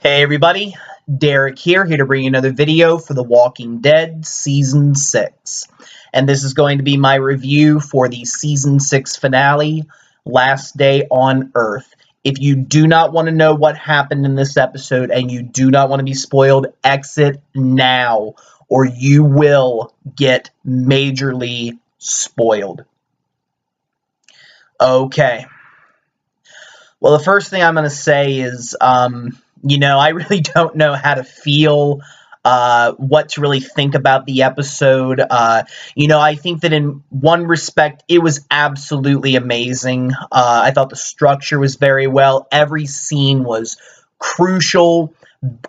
Hey everybody, Derek here to bring you another video for The Walking Dead Season 6. And this is going to be my review for the Season 6 finale, Last Day on Earth. If you do not want to know what happened in this episode and you do not want to be spoiled, exit now or you will get majorly spoiled. Okay. Well, the first thing I'm going to say is, I really don't know how to feel, what to really think about the episode. I think that in one respect, it was absolutely amazing. I thought the structure was very well. Every scene was crucial,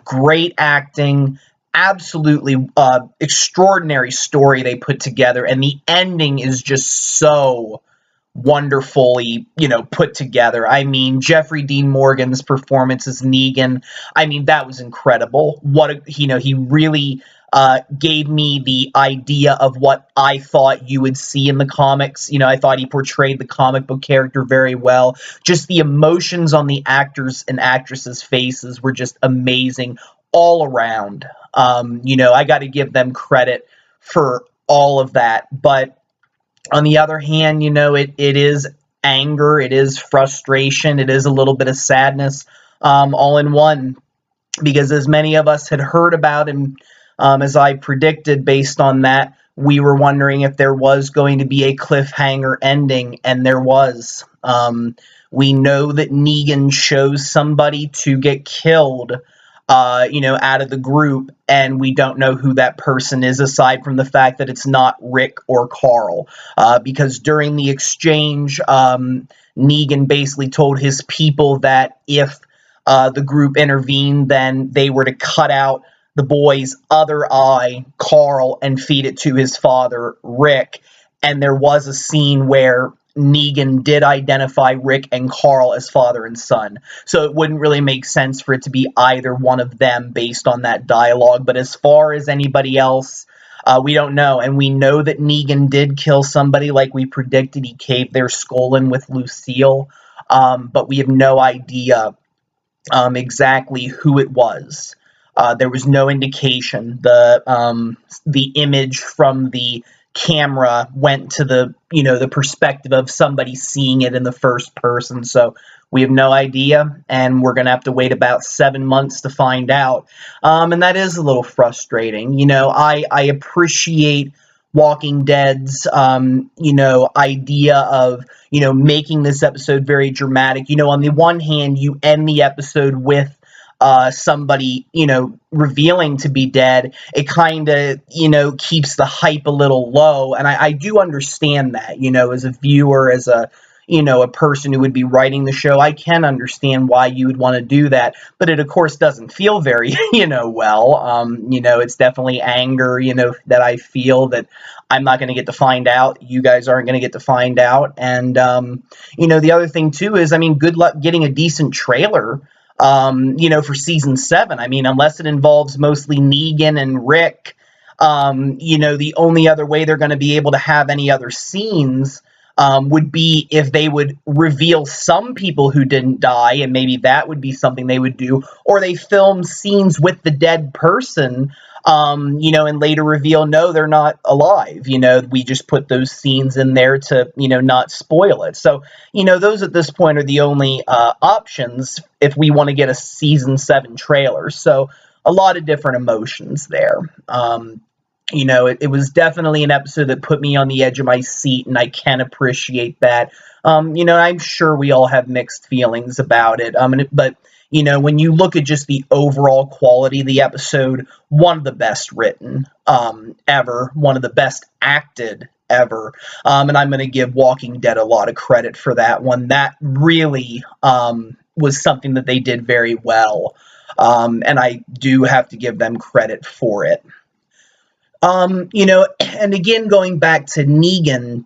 great acting, absolutely extraordinary story they put together, and the ending is just so wonderfully, put together. I mean, Jeffrey Dean Morgan's performance as Negan, I mean, that was incredible. He really gave me the idea of what I thought you would see in the comics. I thought he portrayed the comic book character very well. Just the emotions on the actors and actresses' faces were just amazing all around. I got to give them credit for all of that, but on the other hand, it is anger, it is frustration, it is a little bit of sadness, all in one. Because as many of us had heard about, and as I predicted based on that, we were wondering if there was going to be a cliffhanger ending, and there was. We know that Negan chose somebody to get killed, out of the group, and we don't know who that person is aside from the fact that it's not Rick or Carl. Because during the exchange, Negan basically told his people that if the group intervened, then they were to cut out the boy's other eye, Carl, and feed it to his father, Rick. And there was a scene where Negan did identify Rick and Carl as father and son. So it wouldn't really make sense for it to be either one of them based on that dialogue. But as far as anybody else, we don't know. And we know that Negan did kill somebody like we predicted. He caved their skull in with Lucille. But we have no idea exactly who it was. There was no indication. The image from the camera went to the perspective of somebody seeing it in the first person, so we have no idea, and we're gonna have to wait about 7 months to find out, and that is a little frustrating. I appreciate Walking Dead's idea of making this episode very dramatic. On the one hand, you end the episode with somebody, revealing to be dead. It kind of, keeps the hype a little low. And I do understand that, as a viewer, as a person who would be writing the show, I can understand why you would want to do that. But it, of course, doesn't feel very, well. It's definitely anger, that I feel that I'm not going to get to find out. You guys aren't going to get to find out. And, the other thing, too, is, good luck getting a decent trailer for season 7. Unless it involves mostly Negan and Rick, the only other way they're going to be able to have any other scenes would be if they would reveal some people who didn't die, and maybe that would be something they would do, or they film scenes with the dead person, and later reveal, no, they're not alive. We just put those scenes in there to, not spoil it. So, those at this point are the only options if we want to get a season 7 trailer. So a lot of different emotions there. It was definitely an episode that put me on the edge of my seat, and I can appreciate that. I'm sure we all have mixed feelings about it. But when you look at just the overall quality of the episode, one of the best written ever, one of the best acted ever. And I'm going to give Walking Dead a lot of credit for that one. That really was something that they did very well. And I do have to give them credit for it. And again, going back to Negan,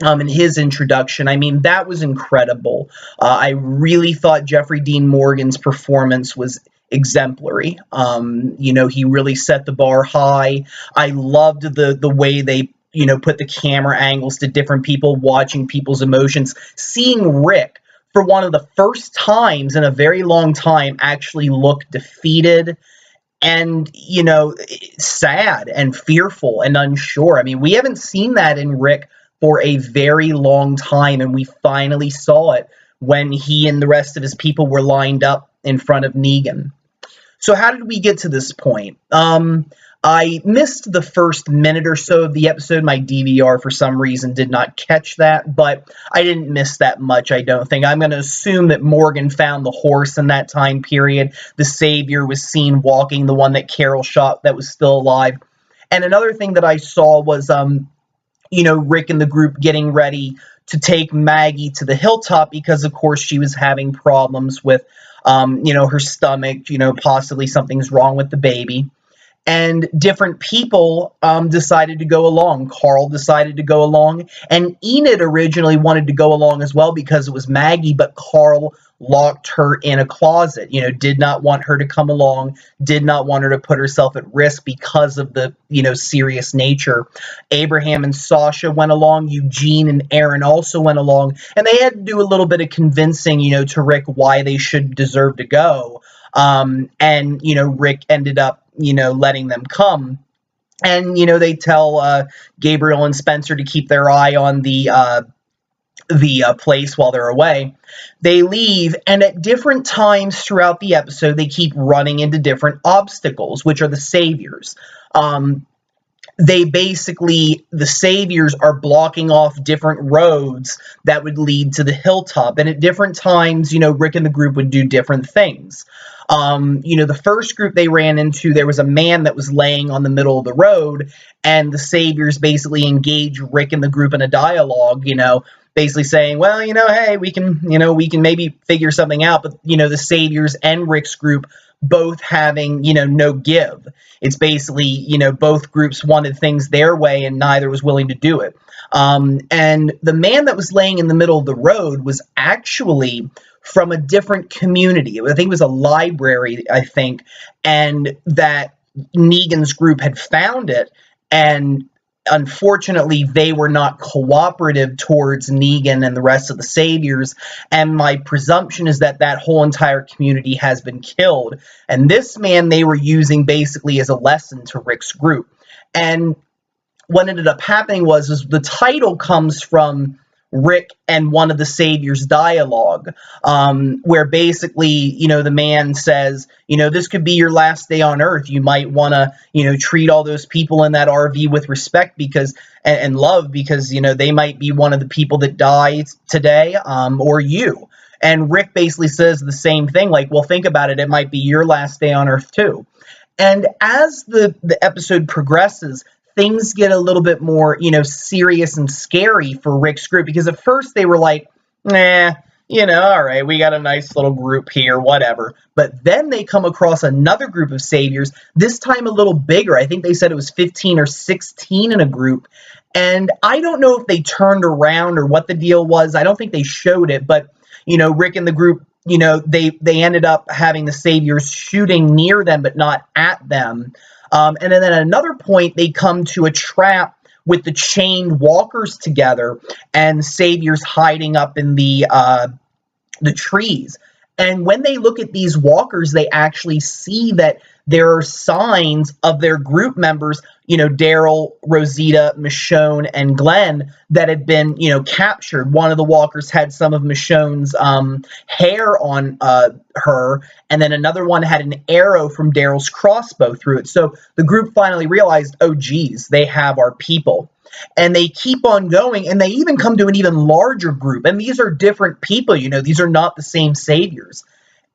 and his introduction, that was incredible. I really thought Jeffrey Dean Morgan's performance was exemplary. He really set the bar high. I loved the way they, put the camera angles to different people, watching people's emotions, seeing Rick for one of the first times in a very long time, actually look defeated and, sad and fearful and unsure. I mean, we haven't seen that in Rick for a very long time, and we finally saw it when he and the rest of his people were lined up in front of Negan. So how did we get to this point? I missed the first minute or so of the episode. My DVR, for some reason, did not catch that, but I didn't miss that much, I don't think. I'm going to assume that Morgan found the horse in that time period. The Savior was seen walking, the one that Carol shot that was still alive. And another thing that I saw was, Rick and the group getting ready to take Maggie to the hilltop because, of course, she was having problems with, her stomach, possibly something's wrong with the baby. And different people decided to go along. Carl decided to go along, and Enid originally wanted to go along as well because it was Maggie, but Carl locked her in a closet, did not want her to come along, did not want her to put herself at risk because of the, serious nature. Abraham and Sasha went along, Eugene and Aaron also went along, and they had to do a little bit of convincing, to Rick why they should deserve to go. And Rick ended up, letting them come. And, they tell Gabriel and Spencer to keep their eye on the place while they're away. They leave, and at different times throughout the episode, they keep running into different obstacles, which are the Saviors. The Saviors are blocking off different roads that would lead to the hilltop. And at different times, Rick and the group would do different things. The first group they ran into, there was a man that was laying on the middle of the road, and the Saviors basically engage Rick and the group in a dialogue, basically saying, well, hey, we can maybe figure something out. But, the Saviors and Rick's group both having, no give. It's basically, both groups wanted things their way and neither was willing to do it. And the man that was laying in the middle of the road was actually from a different community. I think it was a library, and that Negan's group had found it, and unfortunately, they were not cooperative towards Negan and the rest of the Saviors, and my presumption is that that whole entire community has been killed, and this man they were using basically as a lesson to Rick's group. And what ended up happening was the title comes from Rick and one of the Saviors' dialogue, where basically, the man says, this could be your last day on Earth. You might want to, treat all those people in that RV with respect because and love because, they might be one of the people that died today, or you. And Rick basically says the same thing, like, well, think about it. It might be your last day on Earth, too. And as the episode progresses, things get a little bit more, serious and scary for Rick's group, because at first they were like, nah, all right, we got a nice little group here, whatever. But then they come across another group of Saviors, this time a little bigger. I think they said it was 15 or 16 in a group. And I don't know if they turned around or what the deal was. I don't think they showed it, but, Rick and the group, they ended up having the Saviors shooting near them, but not at them. And then at another point, they come to a trap with the chained walkers together and Saviors hiding up in the trees. And when they look at these walkers, they actually see that there are signs of their group members, Daryl, Rosita, Michonne, and Glenn, that had been, captured. One of the walkers had some of Michonne's hair on her, and then another one had an arrow from Daryl's crossbow through it. So the group finally realized, oh, geez, they have our people. And they keep on going, and they even come to an even larger group. And these are different people, these are not the same Saviors.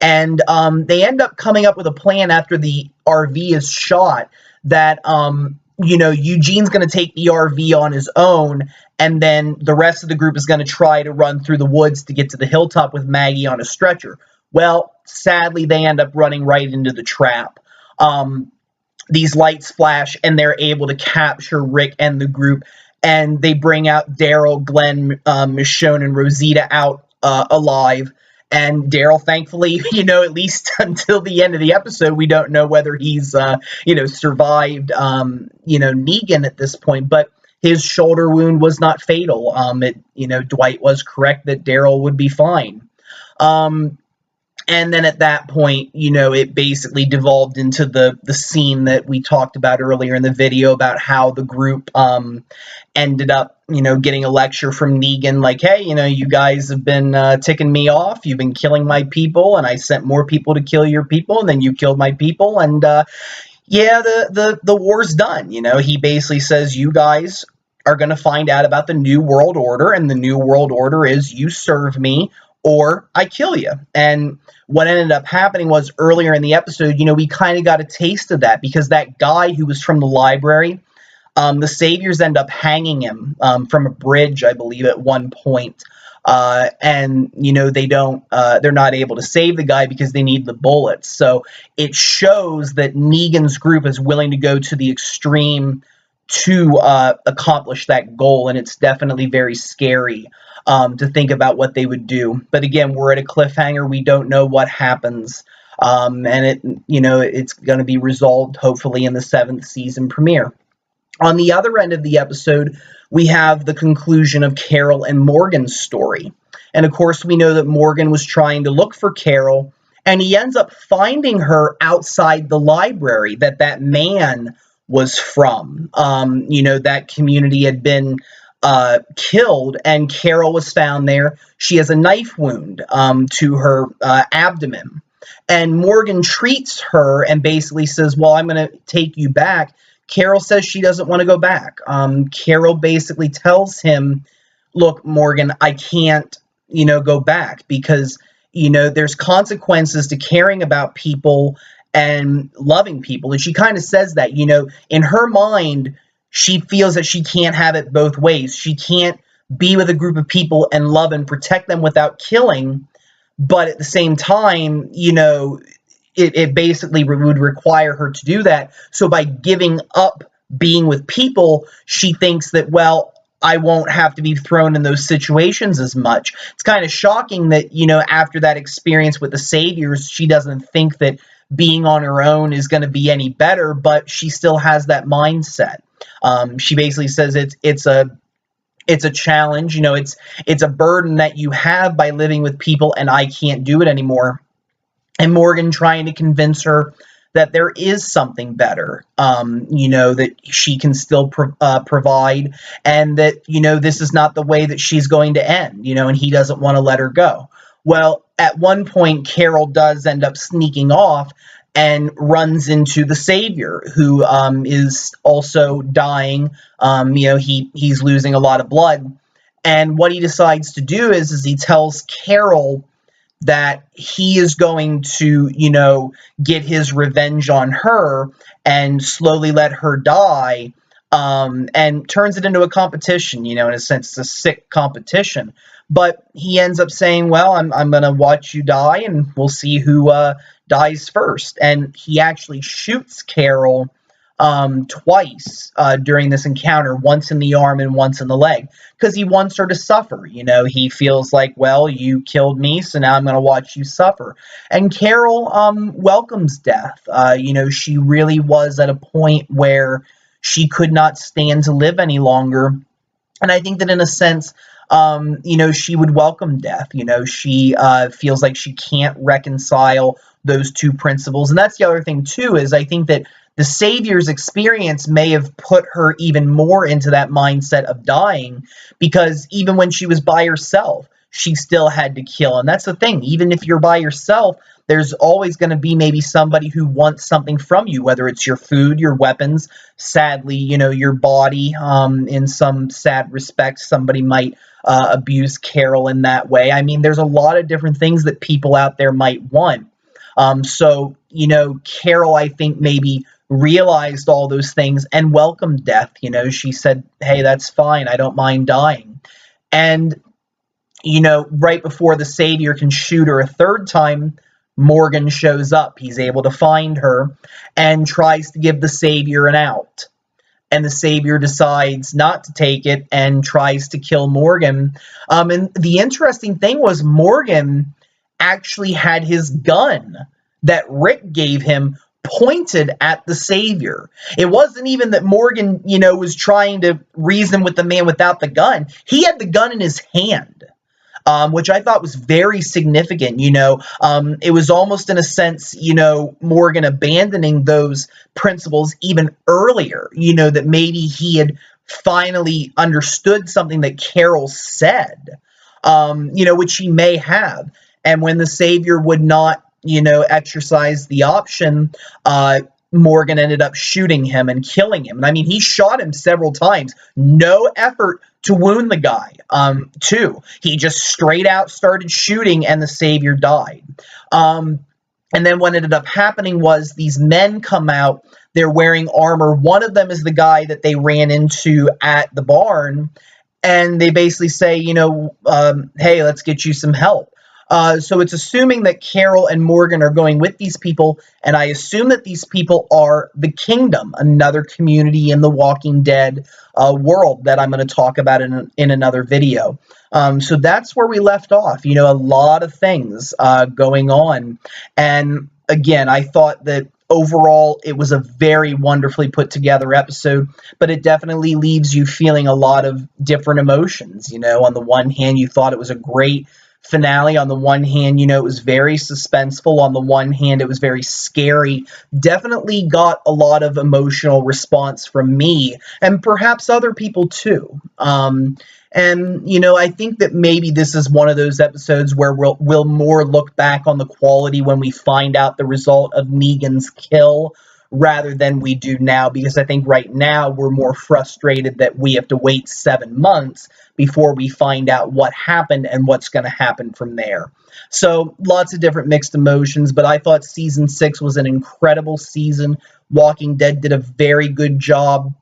And they end up coming up with a plan after the RV is shot that, Eugene's going to take the RV on his own, and then the rest of the group is going to try to run through the woods to get to the hilltop with Maggie on a stretcher. Well, sadly, they end up running right into the trap. These lights flash, and they're able to capture Rick and the group, and they bring out Daryl, Glenn, Michonne, and Rosita out alive. And Daryl, thankfully, at least until the end of the episode, we don't know whether he's, survived, Negan at this point. But his shoulder wound was not fatal. Dwight was correct that Daryl would be fine. And then at that point, it basically devolved into the scene that we talked about earlier in the video about how the group ended up, getting a lecture from Negan like, hey, you guys have been ticking me off. You've been killing my people, and I sent more people to kill your people, and then you killed my people, and yeah, the war's done. He basically says, you guys are going to find out about the New World Order, and the New World Order is you serve me or I kill you. And what ended up happening was earlier in the episode, we kind of got a taste of that because that guy who was from the library, the Saviors end up hanging him from a bridge, I believe, at one point. And they're not able to save the guy because they need the bullets. So it shows that Negan's group is willing to go to the extreme to accomplish that goal, and it's definitely very scary to think about what they would do. But again, we're at a cliffhanger. We don't know what happens, and it's going to be resolved hopefully in the 7th season premiere. On the other end of the episode, we have the conclusion of Carol and Morgan's story. And of course, we know that Morgan was trying to look for Carol, and he ends up finding her outside the library that man was from. That community had been killed, and Carol was found there. She has a knife wound to her abdomen. And Morgan treats her and basically says, well, I'm going to take you back. Carol says she doesn't want to go back. Carol basically tells him, look, Morgan, I can't, go back because, there's consequences to caring about people and loving people. And she kind of says that, in her mind, she feels that she can't have it both ways. She can't be with a group of people and love and protect them without killing. But at the same time, it basically would require her to do that. So by giving up being with people, she thinks that, well, I won't have to be thrown in those situations as much. It's kind of shocking that, after that experience with the Saviors, she doesn't think that being on her own is going to be any better, but she still has that mindset. She basically says it's a challenge, it's a burden that you have by living with people, and I can't do it anymore. And Morgan trying to convince her that there is something better, that she can still provide, and that, this is not the way that she's going to end, and he doesn't want to let her go. Well, at one point, Carol does end up sneaking off and runs into the Savior, who is also dying. He's losing a lot of blood. And what he decides to do is he tells Carol that he is going to, get his revenge on her and slowly let her die, and turns it into a competition, in a sense, it's a sick competition. But he ends up saying, well, I'm going to watch you die, and we'll see who dies first. And he actually shoots Carol twice during this encounter, once in the arm and once in the leg, because he wants her to suffer. He feels like, well, you killed me, so now I'm going to watch you suffer. And Carol welcomes death. She really was at a point where she could not stand to live any longer. And I think that in a sense, she would welcome death. She feels like she can't reconcile those two principles. And that's the other thing, too, is I think that the Savior's experience may have put her even more into that mindset of dying, because even when she was by herself, she still had to kill. And that's the thing. Even if you're by yourself, there's always going to be maybe somebody who wants something from you, whether it's your food, your weapons, sadly, your body. In some sad respects, somebody might abuse Carol in that way. I mean, there's a lot of different things that people out there might want. So, Carol, I think, maybe realized all those things and welcomed death. She said, hey, that's fine. I don't mind dying. And, right before the Savior can shoot her a third time, Morgan shows up. He's able to find her and tries to give the Savior an out. And the Savior decides not to take it and tries to kill Morgan. And the interesting thing was Morgan actually had his gun that Rick gave him pointed at the Savior. It wasn't even that Morgan, was trying to reason with the man without the gun. He had the gun in his hand. which I thought was very significant. It was almost in a sense, Morgan abandoning those principles even earlier, that maybe he had finally understood something that Carol said, which he may have. And when the Savior would not, exercise the option, Morgan ended up shooting him and killing him. And I mean, he shot him several times. No effort to wound the guy, too. He just straight out started shooting, and the Savior died. And then what ended up happening was these men come out. They're wearing armor. One of them is the guy that they ran into at the barn. And they basically say, hey, let's get you some help. So it's assuming that Carol and Morgan are going with these people, and I assume that these people are the Kingdom, another community in the Walking Dead world that I'm going to talk about in another video. So that's where we left off. A lot of things going on. And again, I thought that overall it was a very wonderfully put together episode, but it definitely leaves you feeling a lot of different emotions. On the one hand, you thought it was a great finale. On the one hand, it was very suspenseful. On the one hand, it was very scary. Definitely got a lot of emotional response from me and perhaps other people too. I think that maybe this is one of those episodes where we'll more look back on the quality when we find out the result of Negan's kill rather than we do now, because I think right now we're more frustrated that we have to wait 7 months before we find out what happened and what's going to happen from there. So lots of different mixed emotions, but I thought season 6 was an incredible season. Walking Dead did a very good job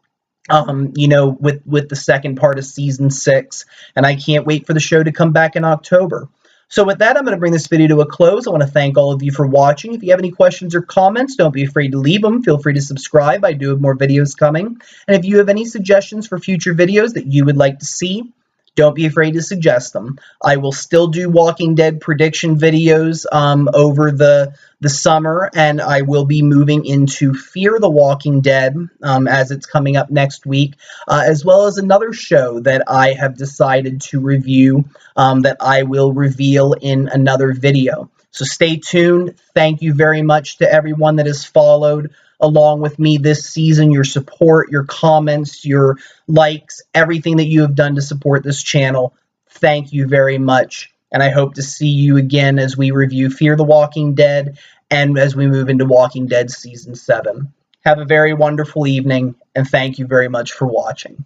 with the second part of season 6, and I can't wait for the show to come back in October. So with that, I'm going to bring this video to a close. I want to thank all of you for watching. If you have any questions or comments, don't be afraid to leave them. Feel free to subscribe. I do have more videos coming. And if you have any suggestions for future videos that you would like to see, don't be afraid to suggest them. I will still do Walking Dead prediction videos over the summer, and I will be moving into Fear the Walking Dead as it's coming up next week, as well as another show that I have decided to review that I will reveal in another video. So stay tuned. Thank you very much to everyone that has followed along with me this season. Your support, your comments, your likes, everything that you have done to support this channel. Thank you very much. And I hope to see you again as we review Fear the Walking Dead and as we move into Walking Dead Season 7. Have a very wonderful evening, and thank you very much for watching.